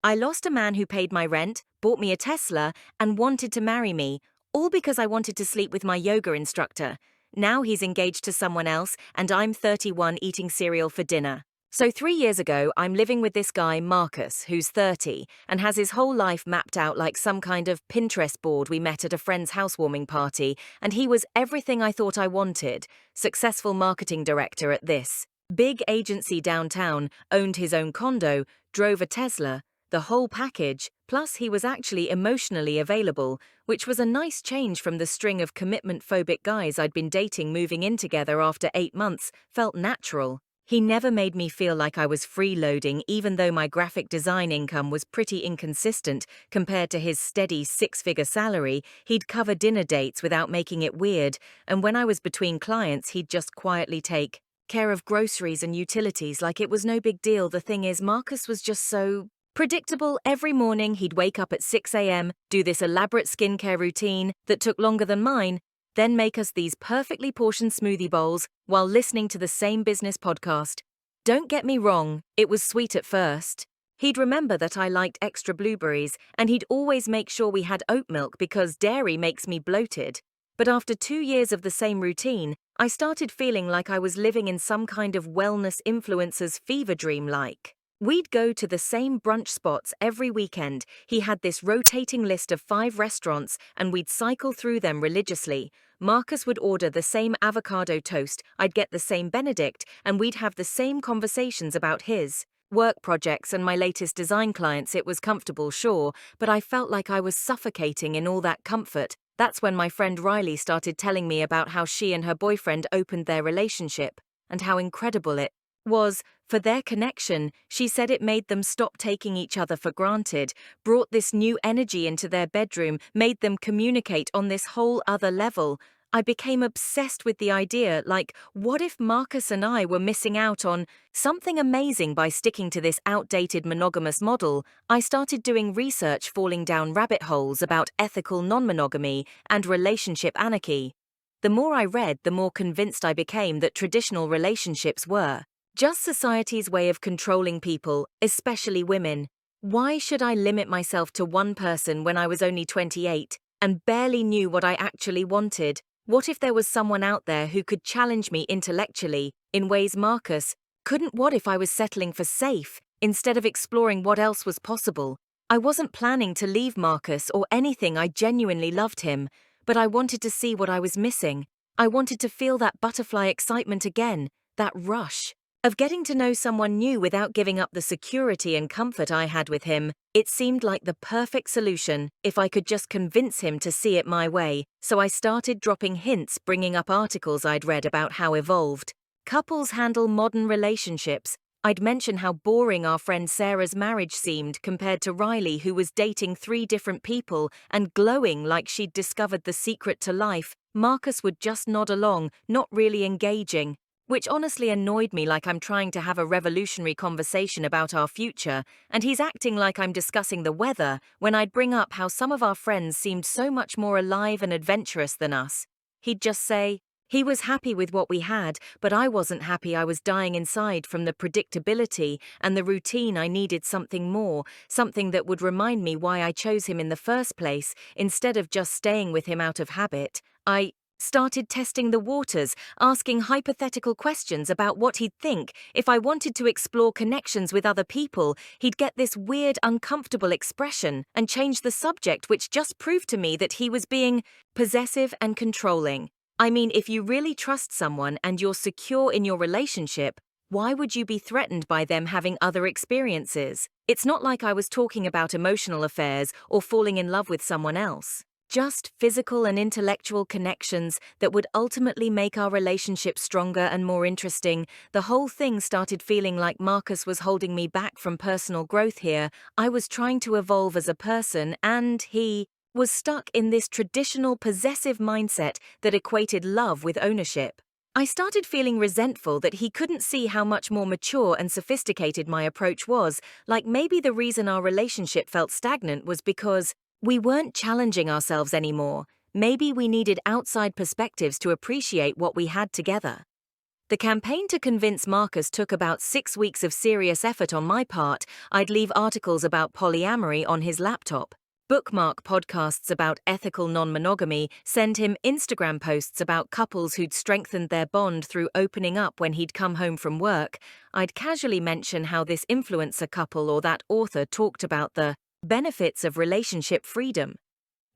I lost a man who paid my rent, bought me a Tesla, and wanted to marry me, all because I wanted to sleep with my yoga instructor. Now he's engaged to someone else, and I'm 31 eating cereal for dinner. So 3 years ago, I'm living with this guy, Marcus, who's 30, and has his whole life mapped out like some kind of Pinterest board we met at a friend's housewarming party, and he was everything I thought I wanted. Successful marketing director at this big agency downtown, owned his own condo, drove a Tesla, the whole package, plus he was actually emotionally available, which was a nice change from the string of commitment-phobic guys I'd been dating. Moving in together after 8 months felt natural. He never made me feel like I was freeloading, even though my graphic design income was pretty inconsistent compared to his steady 6-figure salary. He'd cover dinner dates without making it weird, and when I was between clients, he'd just quietly take care of groceries and utilities like it was no big deal. The thing is, Marcus was just so predictable. Every morning, he'd wake up at 6 a.m., do this elaborate skincare routine that took longer than mine, then make us these perfectly portioned smoothie bowls while listening to the same business podcast. Don't get me wrong, it was sweet at first. He'd remember that I liked extra blueberries, and he'd always make sure we had oat milk because dairy makes me bloated. But after 2 years of the same routine, I started feeling like I was living in some kind of wellness influencer's fever dream. We'd go to the same brunch spots every weekend. He had this rotating list of 5 restaurants, and we'd cycle through them religiously. Marcus would order the same avocado toast, I'd get the same Benedict, and we'd have the same conversations about his work projects and my latest design clients. It was comfortable, sure, but I felt like I was suffocating in all that comfort. That's when my friend Riley started telling me about how she and her boyfriend opened their relationship, and how incredible it was for their connection. She said it made them stop taking each other for granted, brought this new energy into their bedroom, made them communicate on this whole other level. I became obsessed with the idea, what if Marcus and I were missing out on something amazing by sticking to this outdated monogamous model? I started doing research, falling down rabbit holes about ethical non-monogamy and relationship anarchy. The more I read, the more convinced I became that traditional relationships were just society's way of controlling people, especially women. Why should I limit myself to one person when I was only 28 and barely knew what I actually wanted? What if there was someone out there who could challenge me intellectually in ways Marcus couldn't? What if I was settling for safe instead of exploring what else was possible? I wasn't planning to leave Marcus or anything. I genuinely loved him, but I wanted to see what I was missing. I wanted to feel that butterfly excitement again, that rush of getting to know someone new without giving up the security and comfort I had with him. It seemed like the perfect solution if I could just convince him to see it my way. So I started dropping hints, bringing up articles I'd read about how evolved couples handle modern relationships. I'd mention how boring our friend Sarah's marriage seemed compared to Riley, who was dating 3 different people and glowing like she'd discovered the secret to life. Marcus would just nod along, not really engaging, which honestly annoyed me, like I'm trying to have a revolutionary conversation about our future, and he's acting like I'm discussing the weather when I'd bring up how some of our friends seemed so much more alive and adventurous than us. He'd just say he was happy with what we had, but I wasn't happy. I was dying inside from the predictability and the routine. I needed something more, something that would remind me why I chose him in the first place, instead of just staying with him out of habit. I started testing the waters, asking hypothetical questions about what he'd think if I wanted to explore connections with other people. He'd get this weird, uncomfortable expression and change the subject, which just proved to me that he was being possessive and controlling. I mean, if you really trust someone and you're secure in your relationship, why would you be threatened by them having other experiences? It's not like I was talking about emotional affairs or falling in love with someone else. Just physical and intellectual connections that would ultimately make our relationship stronger and more interesting. The whole thing started feeling like Marcus was holding me back from personal growth here. I was trying to evolve as a person, and he was stuck in this traditional possessive mindset that equated love with ownership. I started feeling resentful that he couldn't see how much more mature and sophisticated my approach was, like maybe the reason our relationship felt stagnant was because we weren't challenging ourselves anymore. Maybe we needed outside perspectives to appreciate what we had together. The campaign to convince Marcus took about 6 weeks of serious effort on my part. I'd leave articles about polyamory on his laptop, bookmark podcasts about ethical non-monogamy, send him Instagram posts about couples who'd strengthened their bond through opening up when he'd come home from work. I'd casually mention how this influencer couple or that author talked about the benefits of relationship freedom.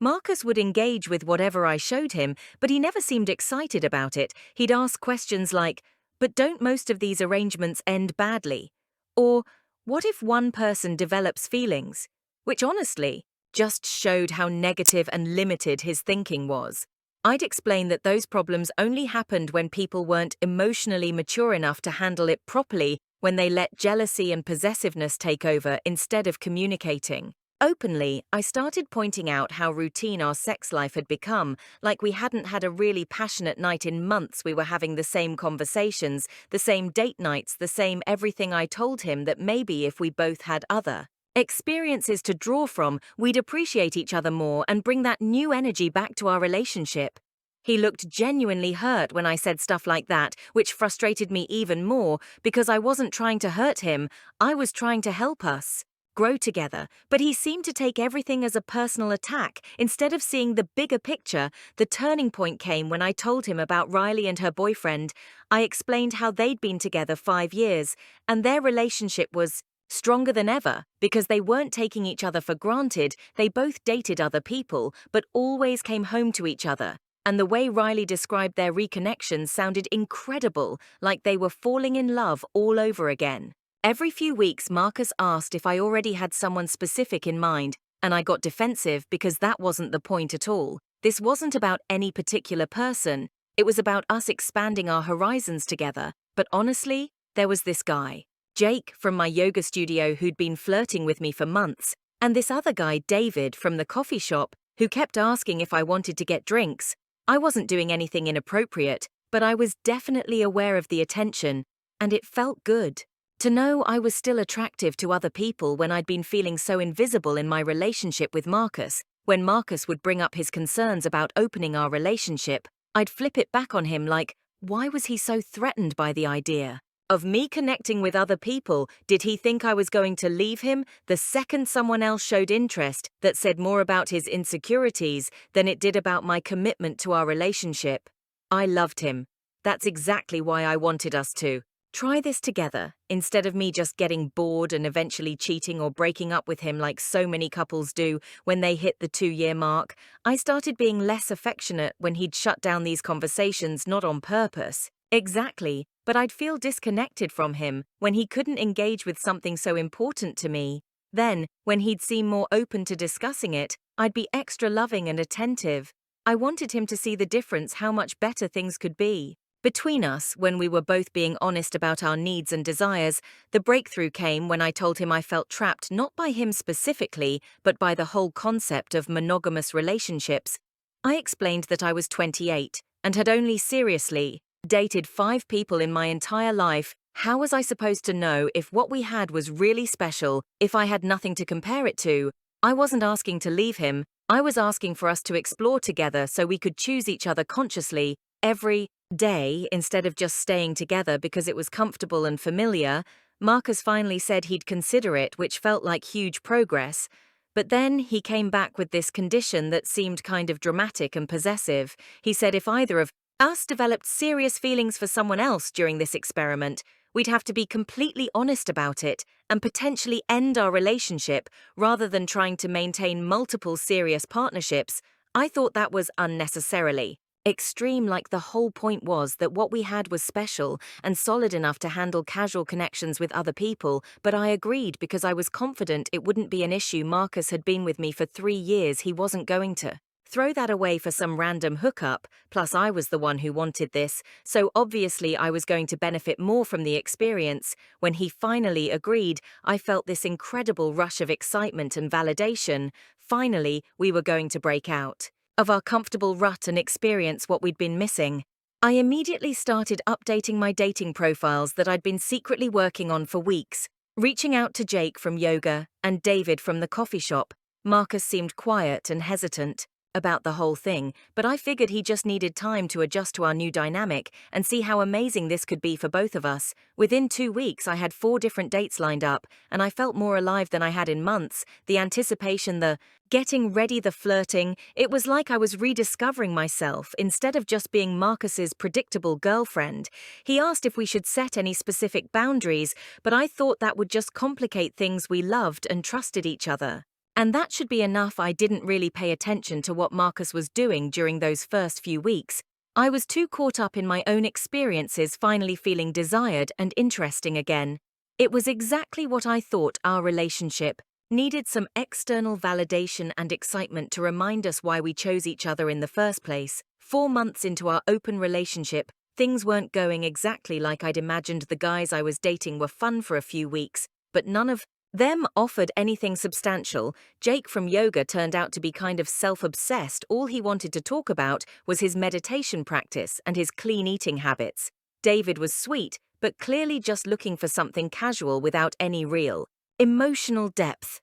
Marcus would engage with whatever I showed him, but he never seemed excited about it. He'd ask questions like, "But don't most of these arrangements end badly?" Or, "What if one person develops feelings?" Which honestly just showed how negative and limited his thinking was. I'd explain that those problems only happened when people weren't emotionally mature enough to handle it properly, when they let jealousy and possessiveness take over instead of communicating. Openly, I started pointing out how routine our sex life had become, like we hadn't had a really passionate night in months. We were having the same conversations, the same date nights, the same everything. I told him that maybe if we both had other experiences to draw from, we'd appreciate each other more and bring that new energy back to our relationship. He looked genuinely hurt when I said stuff like that, which frustrated me even more because I wasn't trying to hurt him, I was trying to help us grow together, but he seemed to take everything as a personal attack instead of seeing the bigger picture. The turning point came when I told him about Riley and her boyfriend. I explained how they'd been together 5 years, and their relationship was stronger than ever because they weren't taking each other for granted. They both dated other people, but always came home to each other. And the way Riley described their reconnection sounded incredible, like they were falling in love all over again. Every few weeks, Marcus asked if I already had someone specific in mind, and I got defensive because that wasn't the point at all. This wasn't about any particular person. It was about us expanding our horizons together. But honestly, there was this guy, Jake, from my yoga studio, who'd been flirting with me for months, and this other guy, David, from the coffee shop, who kept asking if I wanted to get drinks. I wasn't doing anything inappropriate, but I was definitely aware of the attention, and it felt good to know I was still attractive to other people when I'd been feeling so invisible in my relationship with Marcus. When Marcus would bring up his concerns about opening our relationship, I'd flip it back on him like, why was he so threatened by the idea of me connecting with other people? Did he think I was going to leave him the second someone else showed interest that said more about his insecurities than it did about my commitment to our relationship? I loved him. That's exactly why I wanted us to try this together, instead of me just getting bored and eventually cheating or breaking up with him like so many couples do when they hit the 2-year mark. I started being less affectionate when he'd shut down these conversations, not on purpose. Exactly, but I'd feel disconnected from him when he couldn't engage with something so important to me. Then, when he'd seem more open to discussing it, I'd be extra loving and attentive. I wanted him to see the difference, how much better things could be between us when we were both being honest about our needs and desires. The breakthrough came when I told him I felt trapped not by him specifically, but by the whole concept of monogamous relationships. I explained that I was 28 and had only seriously dated 5 people in my entire life. How was I supposed to know if what we had was really special if I had nothing to compare it to? I wasn't asking to leave him. I was asking for us to explore together so we could choose each other consciously every day instead of just staying together because it was comfortable and familiar. Marcus finally said he'd consider it, which felt like huge progress. But then he came back with this condition that seemed kind of dramatic and possessive. He said if either of us developed serious feelings for someone else during this experiment, we'd have to be completely honest about it and potentially end our relationship rather than trying to maintain multiple serious partnerships. I thought that was unnecessarily extreme, like the whole point was that what we had was special and solid enough to handle casual connections with other people, but I agreed because I was confident it wouldn't be an issue. Marcus had been with me for 3 years. He wasn't going to throw that away for some random hookup, plus I was the one who wanted this, so obviously I was going to benefit more from the experience. When he finally agreed, I felt this incredible rush of excitement and validation. Finally, we were going to break out of our comfortable rut and experience what we'd been missing. I immediately started updating my dating profiles that I'd been secretly working on for weeks, reaching out to Jake from yoga and David from the coffee shop. Marcus seemed quiet and hesitant. about the whole thing, but I figured he just needed time to adjust to our new dynamic and see how amazing this could be for both of us. Within 2 weeks, I had 4 different dates lined up, and I felt more alive than I had in months. The anticipation, the getting ready, the flirting, it was like I was rediscovering myself instead of just being Marcus's predictable girlfriend. He asked if we should set any specific boundaries, but I thought that would just complicate things. We loved and trusted each other. And that should be enough. I didn't really pay attention to what Marcus was doing during those first few weeks. I was too caught up in my own experiences, finally feeling desired and interesting again. It was exactly what I thought. Our relationship needed some external validation and excitement to remind us why we chose each other in the first place. 4 months into our open relationship, things weren't going exactly like I'd imagined. The guys I was dating were fun for a few weeks, but none of them offered anything substantial. Jake from yoga turned out to be kind of self-obsessed. All he wanted to talk about was his meditation practice and his clean eating habits. David was sweet, but clearly just looking for something casual without any real emotional depth.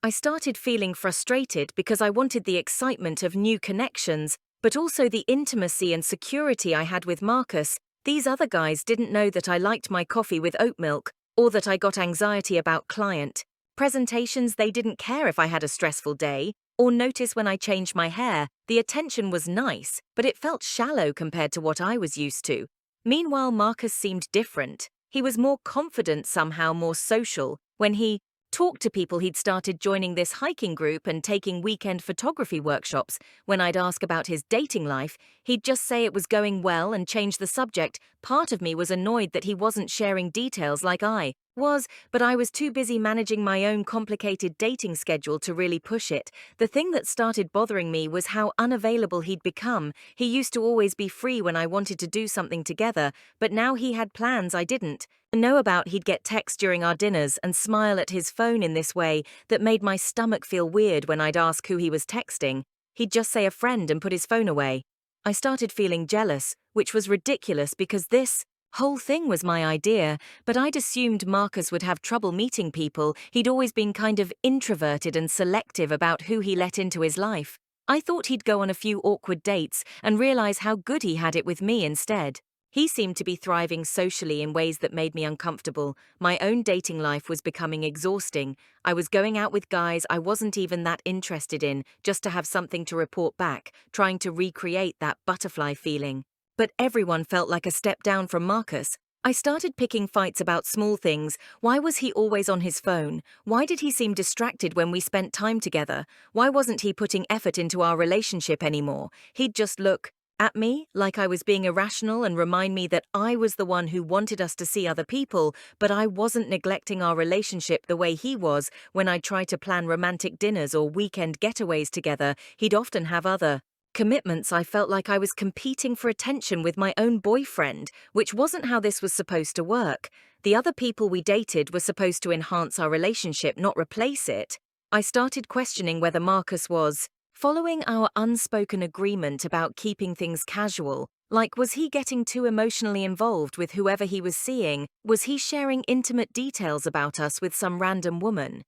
I started feeling frustrated because I wanted the excitement of new connections, but also the intimacy and security I had with Marcus. These other guys didn't know that I liked my coffee with oat milk, or that I got anxiety about client presentations. They didn't care if I had a stressful day, or notice when I changed my hair. The attention was nice, but it felt shallow compared to what I was used to. Meanwhile, Marcus seemed different. He was more confident, somehow more social. When he talked to people, he'd started joining this hiking group and taking weekend photography workshops. When I'd ask about his dating life, he'd just say it was going well and change the subject. Part of me was annoyed that he wasn't sharing details like I was, but I was too busy managing my own complicated dating schedule to really push it. The thing that started bothering me was how unavailable he'd become. He used to always be free when I wanted to do something together, but now he had plans I didn't know about. He'd get texts during our dinners and smile at his phone in this way that made my stomach feel weird. When I'd ask who he was texting, he'd just say a friend and put his phone away. I started feeling jealous, which was ridiculous because this whole thing was my idea, but I'd assumed Marcus would have trouble meeting people. He'd always been kind of introverted and selective about who he let into his life. I thought he'd go on a few awkward dates and realize how good he had it with me instead. He seemed to be thriving socially in ways that made me uncomfortable. My own dating life was becoming exhausting. I was going out with guys I wasn't even that interested in, just to have something to report back, trying to recreate that butterfly feeling. But everyone felt like a step down from Marcus. I started picking fights about small things. Why was he always on his phone? Why did he seem distracted when we spent time together? Why wasn't he putting effort into our relationship anymore? He'd just look at me like I was being irrational and remind me that I was the one who wanted us to see other people, but I wasn't neglecting our relationship the way he was. When I tried to plan romantic dinners or weekend getaways together, he'd often have other commitments. I felt like I was competing for attention with my own boyfriend, which wasn't how this was supposed to work. The other people we dated were supposed to enhance our relationship, not replace it. I started questioning whether Marcus was following our unspoken agreement about keeping things casual. Like, was he getting too emotionally involved with whoever he was seeing? Was he sharing intimate details about us with some random woman?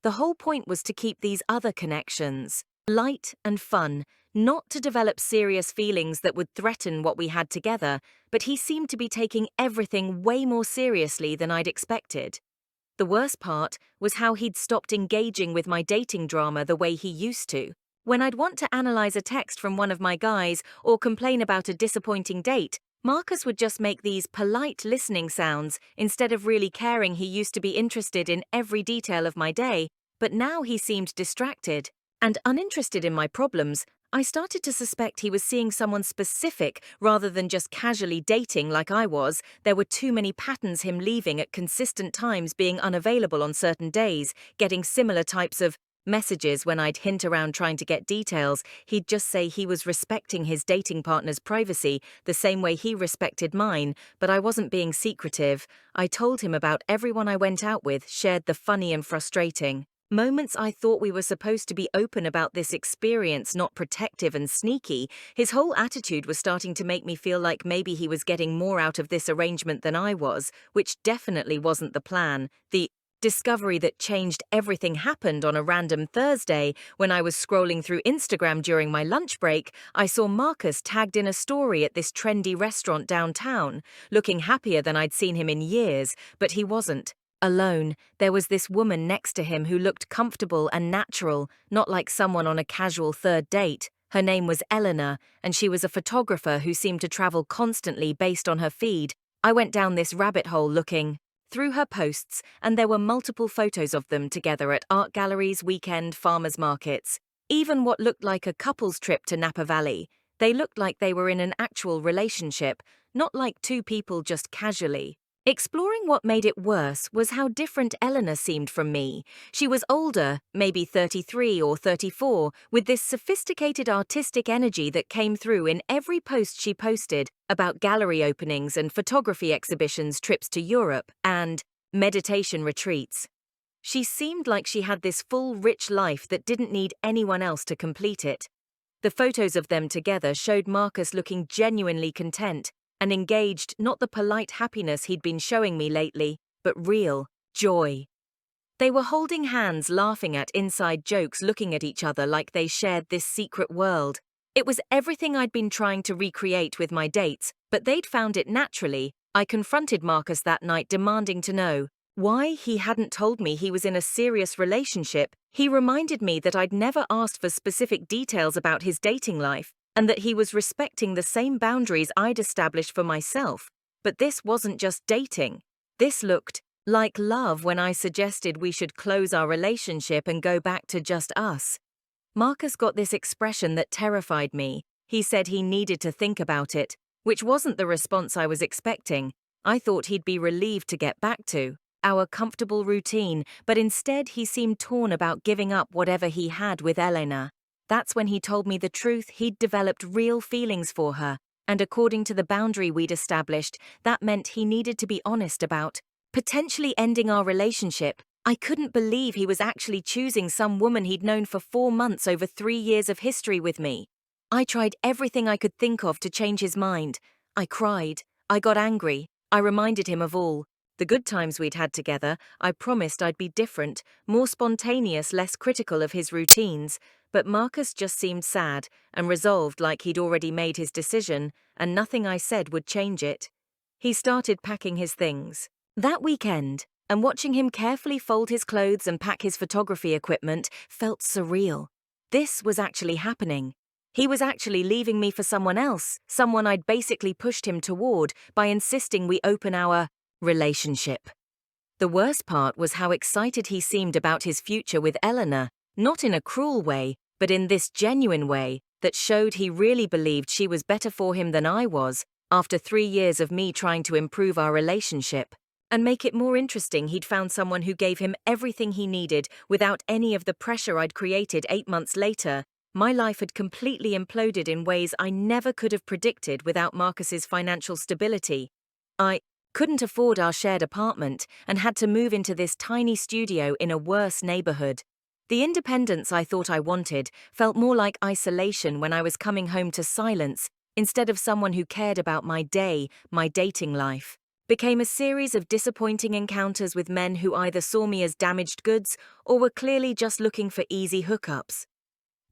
The whole point was to keep these other connections light and fun, not to develop serious feelings that would threaten what we had together, but he seemed to be taking everything way more seriously than I'd expected. The worst part was how he'd stopped engaging with my dating drama the way he used to. When I'd want to analyze a text from one of my guys or complain about a disappointing date, Marcus would just make these polite listening sounds instead of really caring. He used to be interested in every detail of my day, but now he seemed distracted and uninterested in my problems. I started to suspect he was seeing someone specific rather than just casually dating like I was. There were too many patterns: him leaving at consistent times, being unavailable on certain days, getting similar types of messages. When I'd hint around trying to get details, he'd just say he was respecting his dating partner's privacy the same way he respected mine, but I wasn't being secretive. I told him about everyone I went out with, shared the funny and frustrating moments. I thought we were supposed to be open about this experience, not protective and sneaky. His whole attitude was starting to make me feel like maybe he was getting more out of this arrangement than I was, which definitely wasn't the plan. The Discovery that changed everything happened on a random Thursday when I was scrolling through Instagram during my lunch break. I saw Marcus tagged in a story at this trendy restaurant downtown, looking happier than I'd seen him in years, but he wasn't. Alone, there was this woman next to him who looked comfortable and natural, not like someone on a casual third date. Her name was Eleanor, and she was a photographer who seemed to travel constantly based on her feed. I went down this rabbit hole looking through her posts, and there were multiple photos of them together at art galleries, weekend farmers markets, even what looked like a couple's trip to Napa Valley. They looked like they were in an actual relationship, not like two people just casually. Exploring what made it worse was how different Eleanor seemed from me. She was older, maybe 33 or 34, with this sophisticated artistic energy that came through in every post she posted about gallery openings and photography exhibitions, trips to Europe, and meditation retreats. She seemed like she had this full, rich life that didn't need anyone else to complete it. The photos of them together showed Marcus looking genuinely content and engaged, not the polite happiness he'd been showing me lately, but real joy. They were holding hands, laughing at inside jokes, looking at each other like they shared this secret world. It was everything I'd been trying to recreate with my dates, but they'd found it naturally. I confronted Marcus that night, demanding to know why he hadn't told me he was in a serious relationship. He reminded me that I'd never asked for specific details about his dating life, and that he was respecting the same boundaries I'd established for myself. But this wasn't just dating. This looked like love when I suggested we should close our relationship and go back to just us. Marcus got this expression that terrified me. He said he needed to think about it, which wasn't the response I was expecting. I thought he'd be relieved to get back to our comfortable routine, but instead he seemed torn about giving up whatever he had with Elena. That's when he told me the truth. He'd developed real feelings for her, and according to the boundary we'd established, that meant he needed to be honest about potentially ending our relationship. I couldn't believe he was actually choosing some woman he'd known for 4 months over 3 years of history with me. I tried everything I could think of to change his mind. I cried. I got angry. I reminded him of all the good times we'd had together. I promised I'd be different, more spontaneous, less critical of his routines. But Marcus just seemed sad and resolved, like he'd already made his decision, and nothing I said would change it. He started packing his things that weekend, and watching him carefully fold his clothes and pack his photography equipment felt surreal. This was actually happening. He was actually leaving me for someone else, someone I'd basically pushed him toward by insisting we open our relationship. The worst part was how excited he seemed about his future with Eleanor, not in a cruel way, but in this genuine way that showed he really believed she was better for him than I was. After 3 years of me trying to improve our relationship and make it more interesting, he'd found someone who gave him everything he needed without any of the pressure I'd created. 8 months later, my life had completely imploded in ways I never could have predicted without Marcus's financial stability. I couldn't afford our shared apartment and had to move into this tiny studio in a worse neighborhood. The independence I thought I wanted felt more like isolation when I was coming home to silence instead of someone who cared about my day. My dating life became a series of disappointing encounters with men who either saw me as damaged goods or were clearly just looking for easy hookups.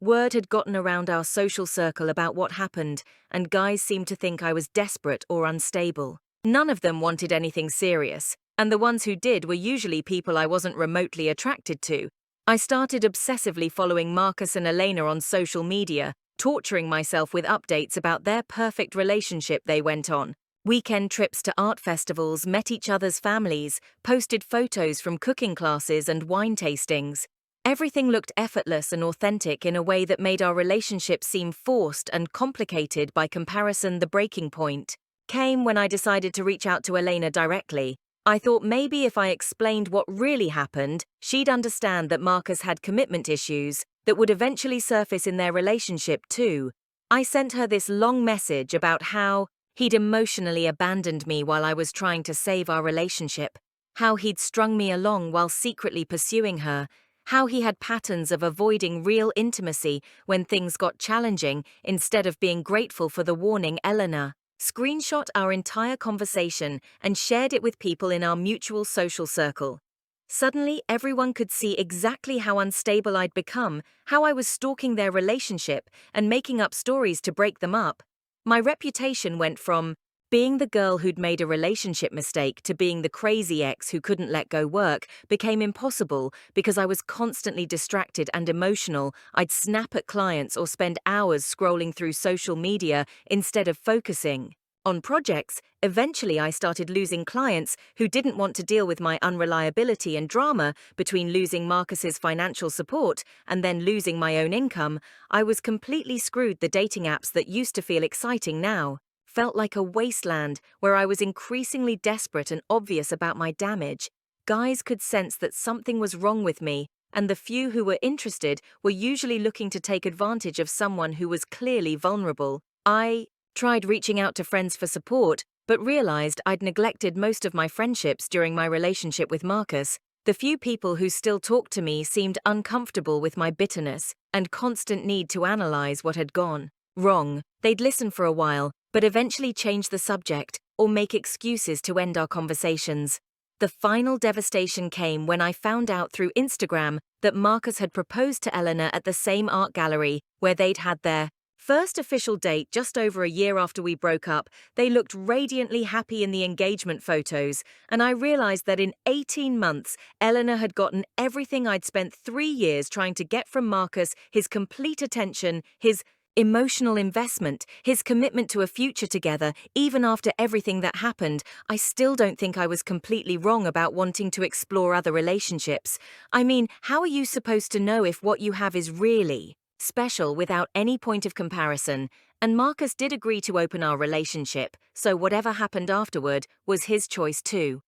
Word had gotten around our social circle about what happened, and guys seemed to think I was desperate or unstable. None of them wanted anything serious, and the ones who did were usually people I wasn't remotely attracted to. I started obsessively following Marcus and Elena on social media, torturing myself with updates about their perfect relationship they went on. Weekend trips to art festivals, met each other's families, posted photos from cooking classes and wine tastings. Everything looked effortless and authentic in a way that made our relationship seem forced and complicated by comparison. The breaking point came when I decided to reach out to Elena directly. I thought maybe if I explained what really happened, she'd understand that Marcus had commitment issues that would eventually surface in their relationship too. I sent her this long message about how he'd emotionally abandoned me while I was trying to save our relationship, how he'd strung me along while secretly pursuing her, how he had patterns of avoiding real intimacy when things got challenging instead of being grateful for the warning. Eleanor screenshot our entire conversation and shared it with people in our mutual social circle. Suddenly, everyone could see exactly how unstable I'd become, how I was stalking their relationship and making up stories to break them up. My reputation went from being the girl who'd made a relationship mistake to being the crazy ex who couldn't let go work became impossible because I was constantly distracted and emotional. I'd snap at clients or spend hours scrolling through social media instead of focusing on projects. Eventually, I started losing clients who didn't want to deal with my unreliability and drama. Between losing Marcus's financial support and then losing my own income, I was completely screwed. The dating apps that used to feel exciting now felt like a wasteland where I was increasingly desperate and obvious about my damage. Guys could sense that something was wrong with me, and the few who were interested were usually looking to take advantage of someone who was clearly vulnerable. I tried reaching out to friends for support, but realized I'd neglected most of my friendships during my relationship with Marcus. The few people who still talked to me seemed uncomfortable with my bitterness and constant need to analyze what had gone wrong. They'd listen for a while, but eventually change the subject or make excuses to end our conversations. The final devastation came when I found out through Instagram that Marcus had proposed to Eleanor at the same art gallery where they'd had their first official date just over a year after we broke up. They looked radiantly happy in the engagement photos, and I realized that in 18 months, Eleanor had gotten everything I'd spent 3 years trying to get from Marcus: his complete attention, his emotional investment, his commitment to a future together. Even after everything that happened, I still don't think I was completely wrong about wanting to explore other relationships. I mean, how are you supposed to know if what you have is really special without any point of comparison? And Marcus did agree to open our relationship, so whatever happened afterward was his choice too.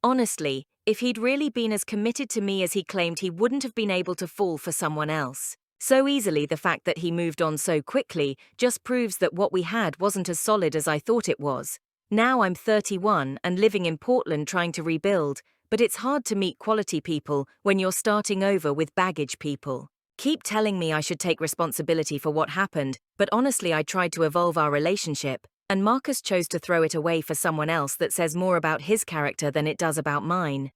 Honestly, if he'd really been as committed to me as he claimed, he wouldn't have been able to fall for someone else so easily. The fact that he moved on so quickly just proves that what we had wasn't as solid as I thought it was. Now I'm 31 and living in Portland trying to rebuild, but it's hard to meet quality people when you're starting over with baggage. People keep telling me I should take responsibility for what happened, but honestly, I tried to evolve our relationship, and Marcus chose to throw it away for someone else. That says more about his character than it does about mine.